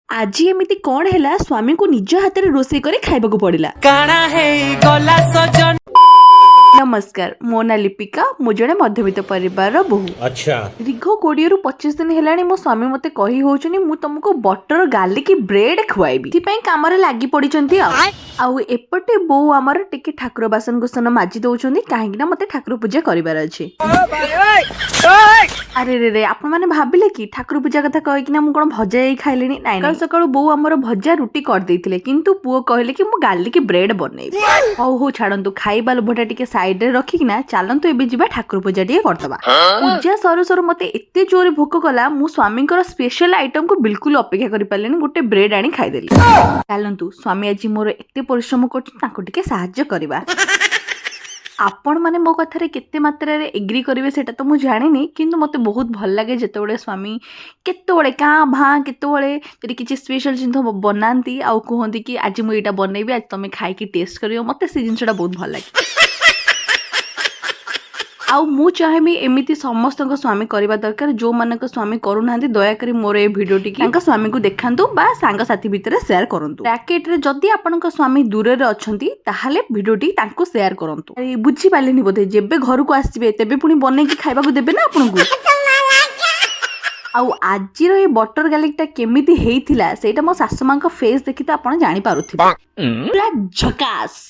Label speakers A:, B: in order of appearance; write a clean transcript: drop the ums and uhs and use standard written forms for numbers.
A: आज एमिति कौन है स्वामी को निज हाथ में रोषे कर खाइबा पड़िला। नमस्कार, मो ना लिपिका, मु जड़े मध्यवित्त परिवार बोहू।
B: अच्छा
A: दीर्घ 20 ରୁ 25 दिन है मो स्वामी मते कही होचनी मु तुमको बटर गार्लिक ब्रेड खुआइबी थिपई कामरे लागी पड़िचंती आउ एपटे बो आमर टिके ठाकुर बासन कुसन माजी दउचंदी काहेकि ना मते ठाकुर पूजा करिवार अछि। अरे रे रे आपण माने भाबिले कि ठाकुर पूजा कथा कहि कि ना मु कोन भजा ही खाइलेनी नाइ काल सकाळु बो आमर भजा रुटी कर देथिले किंतु पुओ कहले कि मु गार्लिक ब्रेड बनेबी। हो हो छाडंतु खाइबा लोभटा टिके साइड रे रखी ना चलतु एबे जिबा ठाकुर पूजा टिके करदबा। पूजा सरू सरू मते एते जोरे भोक कला मु स्वामी कर स्पेशल आइटम को बिल्कुल अपेक्षा करि पालेनी गोटे ब्रेड आनी खाइ देली। चलतु स्वामी आज मोर एते परिश्रम करछि ताको टिके सहाय्य करबा। आपण माने मो कथारे केते मात्रा रे एग्री करिवे सेटा तो मु जानिनी किंतु मते बहुत भल लागे जेतेबेले स्वामी केतेबेले का भा केतेबेले जदि किछि स्पेशल जिंस बनांती आ कहंती कि आज मु एटा बनेबी आज तमे खाइ कि टेस्ट करियो मते से जिंसटा बहुत भल लागे। आउ मु चाहेबी एमिति समस्त स्वामी करबा दरकार जो मानक स्वामी करू नांती दया करी मोर ए वीडियो टी तांका स्वामी को देखांतु बा सांग साथी भितर शेयर करंतु। ब्रैकेट रे जदी आपनका स्वामी दूर रे अछंती ताहाले वीडियो टी तांको शेयर करंतु। अरे बुझी पालेनी बोधे जेबे घर को आसीबे तेबे पुनी बने की खाइबा को देबे ना आपनको। आउ आजिर ए बटर गार्लिक टा केमिति हेइथिला सेटा मो सासु मां का फेस देखि त आपण जानि पारुथिबे। पूरा झकास।